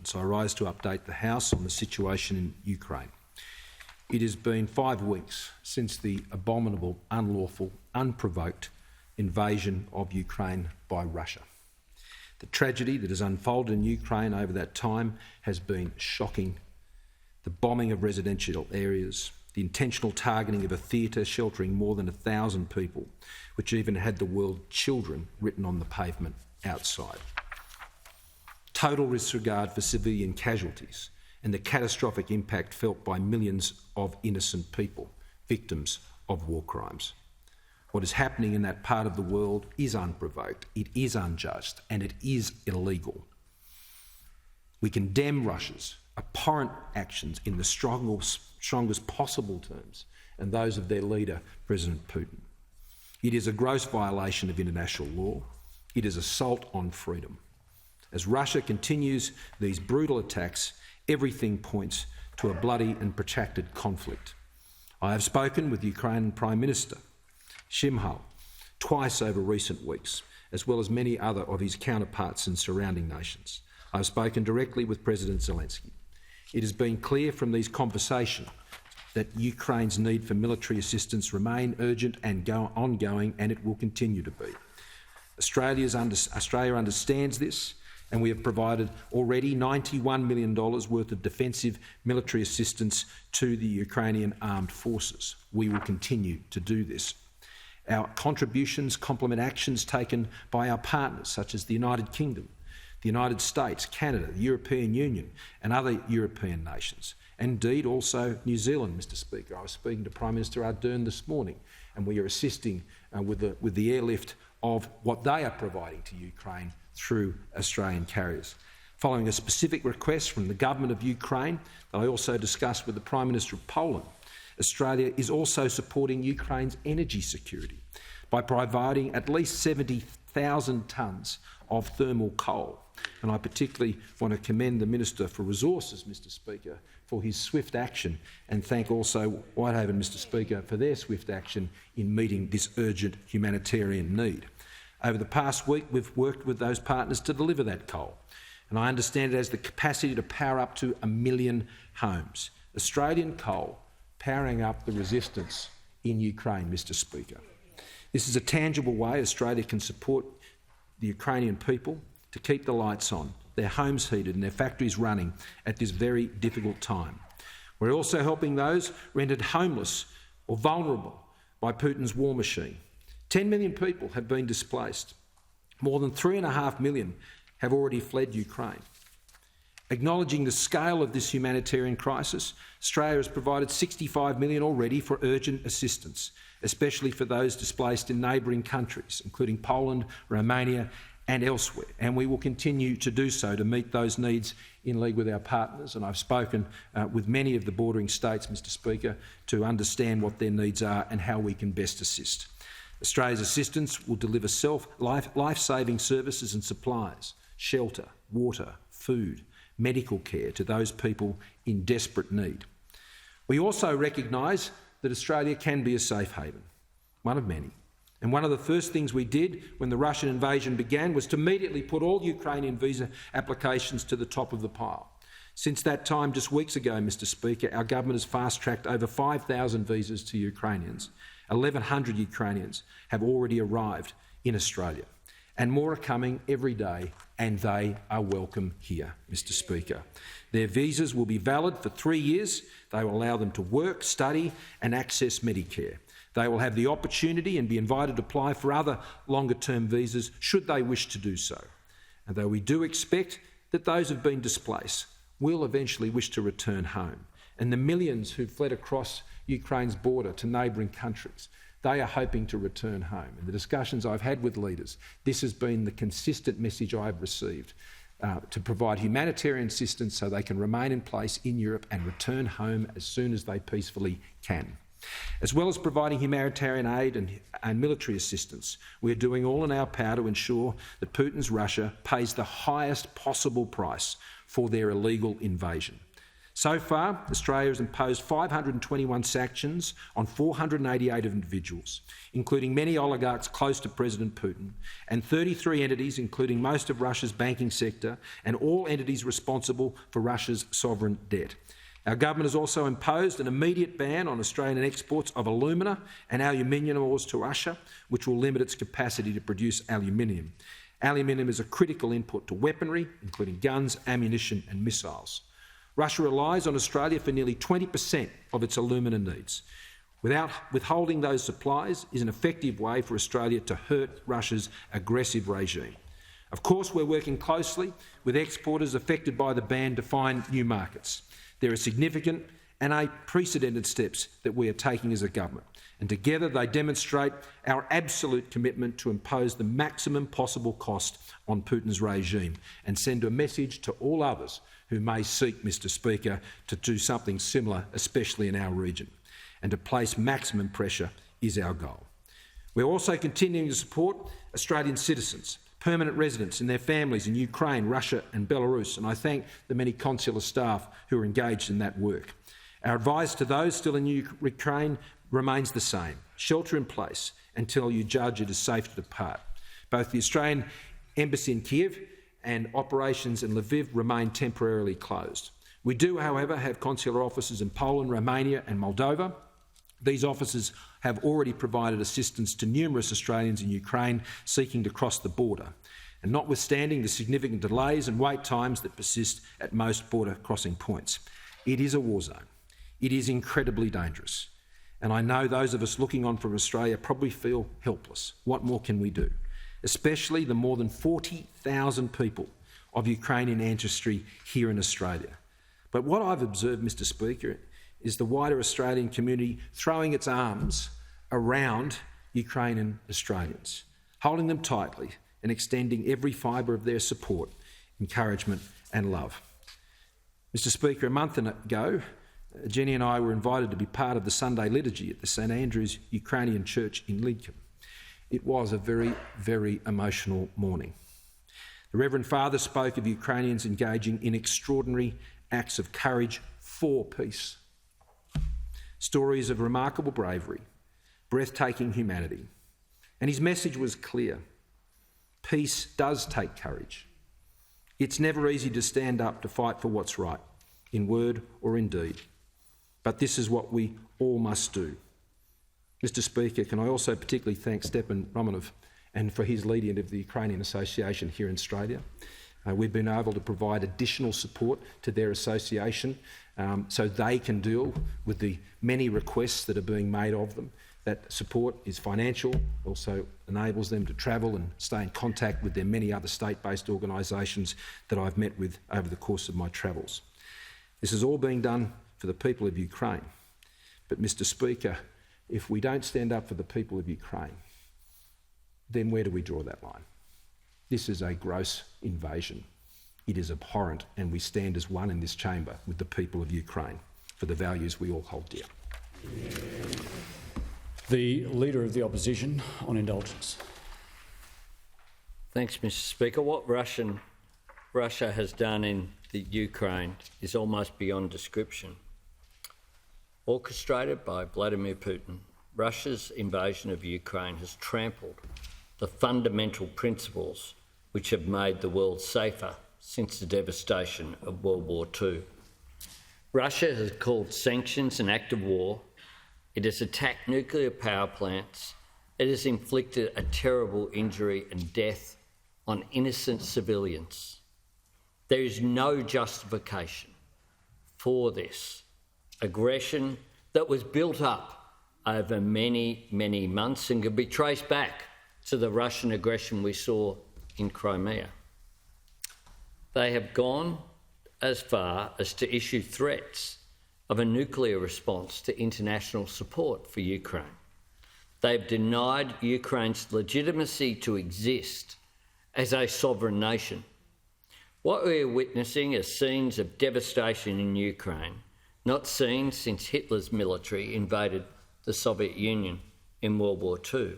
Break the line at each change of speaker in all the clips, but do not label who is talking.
So I rise to update the House on the situation in Ukraine. It has been 5 weeks since the abominable, unlawful, unprovoked invasion of Ukraine by Russia. The tragedy that has unfolded in Ukraine over that time has been shocking. The bombing of residential areas, the intentional targeting of a theatre sheltering more than 1,000 people, which even had the word children written on the pavement outside. Total disregard for civilian casualties and the catastrophic impact felt by millions of innocent people, victims of war crimes. What is happening in that part of the world is unprovoked, it is unjust, and it is illegal. We condemn Russia's abhorrent actions in the strongest possible terms, and those of their leader, President Putin. It is a gross violation of international law. It is assault on freedom. As Russia continues these brutal attacks, everything points to a bloody and protracted conflict. I have spoken with the Ukrainian Prime Minister, Shimhal, twice over recent weeks, as well as many other of his counterparts in surrounding nations. I have spoken directly with President Zelensky. It has been clear from these conversations that Ukraine's need for military assistance remain urgent and ongoing, and it will continue to be. Australia understands this, and we have provided already $91 million worth of defensive military assistance to the Ukrainian armed forces. We will continue to do this. Our contributions complement actions taken by our partners, such as the United Kingdom, the United States, Canada, the European Union and other European nations. And indeed also New Zealand, Mr Speaker. I was speaking to Prime Minister Ardern this morning, and we are assisting with the airlift of what they are providing to Ukraine through Australian carriers. Following a specific request from the government of Ukraine that I also discussed with the Prime Minister of Poland, Australia is also supporting Ukraine's energy security by providing at least 70,000 tonnes of thermal coal. And I particularly want to commend the Minister for Resources, Mr Speaker, for his swift action, and thank also Whitehaven, Mr Speaker, for their swift action in meeting this urgent humanitarian need. Over the past week, we've worked with those partners to deliver that coal, and I understand it has the capacity to power up to 1 million homes. Australian coal powering up the resistance in Ukraine, Mr Speaker. This is a tangible way Australia can support the Ukrainian people to keep the lights on, their homes heated and their factories running at this very difficult time. We're also helping those rendered homeless or vulnerable by Putin's war machine. 10 million people have been displaced. More than 3.5 million have already fled Ukraine. Acknowledging the scale of this humanitarian crisis, Australia has provided $65 million already for urgent assistance, especially for those displaced in neighbouring countries, including Poland, Romania and elsewhere. And we will continue to do so to meet those needs in league with our partners. And I've spoken with many of the bordering states, Mr Speaker, to understand what their needs are and how we can best assist. Australia's assistance will deliver life-saving services and supplies, shelter, water, food, medical care to those people in desperate need. We also recognise that Australia can be a safe haven, one of many. And one of the first things we did when the Russian invasion began was to immediately put all Ukrainian visa applications to the top of the pile. Since that time, just weeks ago, Mr Speaker, our government has fast-tracked over 5,000 visas to Ukrainians. 1,100 Ukrainians have already arrived in Australia. And more are coming every day, and they are welcome here, Mr Speaker. Their visas will be valid for 3 years. They will allow them to work, study and access Medicare. They will have the opportunity and be invited to apply for other longer-term visas should they wish to do so. And though we do expect that those who have been displaced will eventually wish to return home, and the millions who fled across Ukraine's border to neighbouring countries, they are hoping to return home. In the discussions I've had with leaders, this has been the consistent message I've received, to provide humanitarian assistance so they can remain in place in Europe and return home as soon as they peacefully can. As well as providing humanitarian aid and military assistance, we are doing all in our power to ensure that Putin's Russia pays the highest possible price for their illegal invasion. So far, Australia has imposed 521 sanctions on 488 individuals, including many oligarchs close to President Putin, and 33 entities, including most of Russia's banking sector and all entities responsible for Russia's sovereign debt. Our government has also imposed an immediate ban on Australian exports of alumina and aluminium ores to Russia, which will limit its capacity to produce aluminium. Aluminium is a critical input to weaponry, including guns, ammunition and missiles. Russia relies on Australia for nearly 20% of its alumina needs. Without withholding those supplies is an effective way for Australia to hurt Russia's aggressive regime. Of course, we're working closely with exporters affected by the ban to find new markets. There are significant and unprecedented steps that we are taking as a government, and together they demonstrate our absolute commitment to impose the maximum possible cost on Putin's regime and send a message to all others who may seek, Mr Speaker, to do something similar, especially in our region. And to place maximum pressure is our goal. We're also continuing to support Australian citizens, permanent residents and their families in Ukraine, Russia and Belarus, and I thank the many consular staff who are engaged in that work. Our advice to those still in Ukraine remains the same: shelter in place until you judge it is safe to depart. Both the Australian Embassy in Kiev and operations in Lviv remain temporarily closed. We do, however, have consular offices in Poland, Romania and Moldova. These offices have already provided assistance to numerous Australians in Ukraine seeking to cross the border. And notwithstanding the significant delays and wait times that persist at most border crossing points, it is a war zone. It is incredibly dangerous. And I know those of us looking on from Australia probably feel helpless. What more can we do? Especially the more than 40,000 people of Ukrainian ancestry here in Australia. But what I've observed, Mr Speaker, is the wider Australian community throwing its arms around Ukrainian Australians, holding them tightly and extending every fibre of their support, encouragement and love. Mr Speaker, a month ago, Jenny and I were invited to be part of the Sunday liturgy at the St Andrew's Ukrainian Church in Lidcombe. It was a very, very emotional morning. The Reverend Father spoke of Ukrainians engaging in extraordinary acts of courage for peace. Stories of remarkable bravery, breathtaking humanity. And his message was clear. Peace does take courage. It's never easy to stand up to fight for what's right, in word or in deed. But this is what we all must do. Mr Speaker, can I also particularly thank Stepan Romanov and for his leading of the Ukrainian Association here in Australia. We've been able to provide additional support to their association so they can deal with the many requests that are being made of them. That support is financial, also enables them to travel and stay in contact with their many other state-based organisations that I've met with over the course of my travels. This is all being done for the people of Ukraine. But, Mr Speaker, if we don't stand up for the people of Ukraine, then where do we draw that line? This is a gross invasion. It is abhorrent, and we stand as one in this chamber with the people of Ukraine for the values we all hold dear.
The Leader of the Opposition on indulgence.
Thanks, Mr Speaker. What Russia has done in the Ukraine is almost beyond description. Orchestrated by Vladimir Putin, Russia's invasion of Ukraine has trampled the fundamental principles which have made the world safer since the devastation of World War II. Russia has called sanctions an act of war. It has attacked nuclear power plants. It has inflicted a terrible injury and death on innocent civilians. There is no justification for this aggression that was built up over many, many months and can be traced back to the Russian aggression we saw in Crimea. They have gone as far as to issue threats of a nuclear response to international support for Ukraine. They've denied Ukraine's legitimacy to exist as a sovereign nation. What we are witnessing are scenes of devastation in Ukraine, not seen since Hitler's military invaded the Soviet Union in World War II.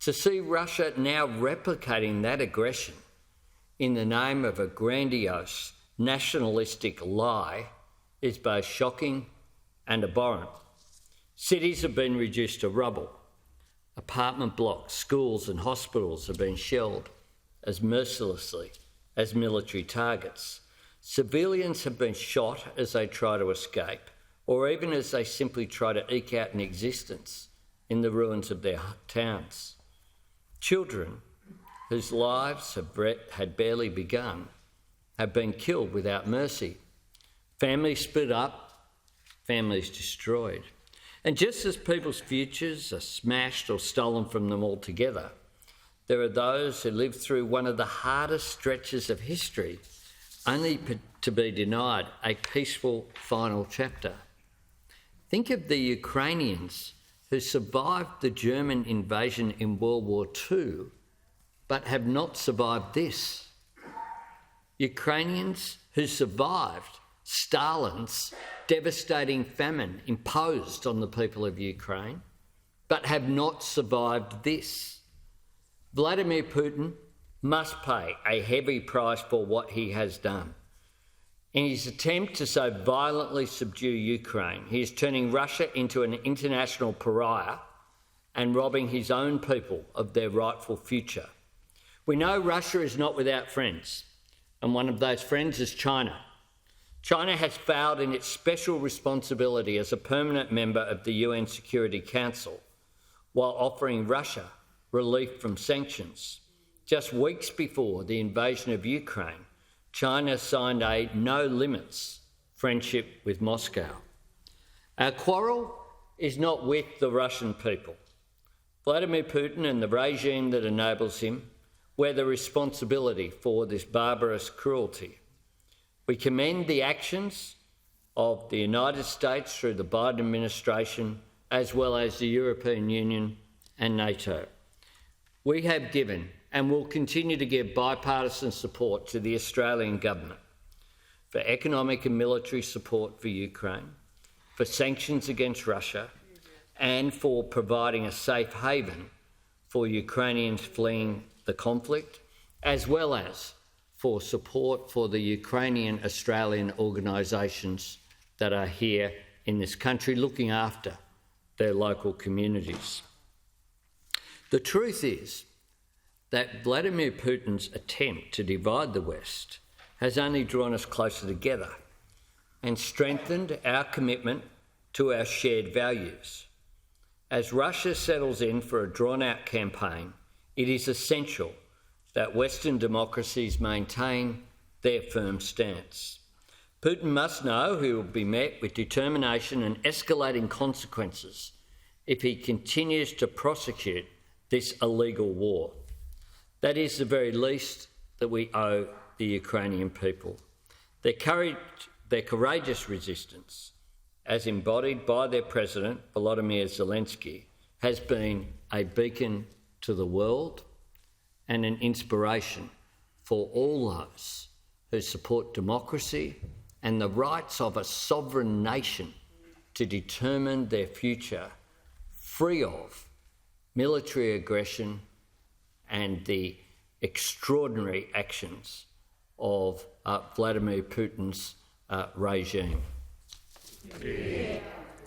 To see Russia now replicating that aggression in the name of a grandiose nationalistic lie is both shocking and abhorrent. Cities have been reduced to rubble. Apartment blocks, schools and hospitals have been shelled as mercilessly as military targets. Civilians have been shot as they try to escape, or even as they simply try to eke out an existence in the ruins of their towns. Children, whose lives had barely begun, have been killed without mercy. Families split up, families destroyed. And just as people's futures are smashed or stolen from them altogether, there are those who live through one of the hardest stretches of history only to be denied a peaceful final chapter. Think of the Ukrainians who survived the German invasion in World War II but have not survived this. Ukrainians who survived Stalin's devastating famine imposed on the people of Ukraine, but have not survived this. Vladimir Putin must pay a heavy price for what he has done. In his attempt to so violently subdue Ukraine, he is turning Russia into an international pariah and robbing his own people of their rightful future. We know Russia is not without friends, and one of those friends is China. China has failed in its special responsibility as a permanent member of the UN Security Council, while offering Russia relief from sanctions. Just weeks before the invasion of Ukraine, China signed a no-limits friendship with Moscow. Our quarrel is not with the Russian people. Vladimir Putin and the regime that enables him wear the responsibility for this barbarous cruelty. We commend the actions of the United States through the Biden administration, as well as the European Union and NATO. We have given and will continue to give bipartisan support to the Australian government for economic and military support for Ukraine, for sanctions against Russia, and for providing a safe haven for Ukrainians fleeing the conflict, as well as for support for the Ukrainian Australian organisations that are here in this country looking after their local communities. The truth is that Vladimir Putin's attempt to divide the West has only drawn us closer together and strengthened our commitment to our shared values. As Russia settles in for a drawn-out campaign, it is essential that Western democracies maintain their firm stance. Putin must know he will be met with determination and escalating consequences if he continues to prosecute this illegal war. That is the very least that we owe the Ukrainian people. Their courageous resistance, as embodied by their president, Volodymyr Zelensky, has been a beacon to the world and an inspiration for all those who support democracy and the rights of a sovereign nation to determine their future free of military aggression and the extraordinary actions of Vladimir Putin's regime.
Yeah.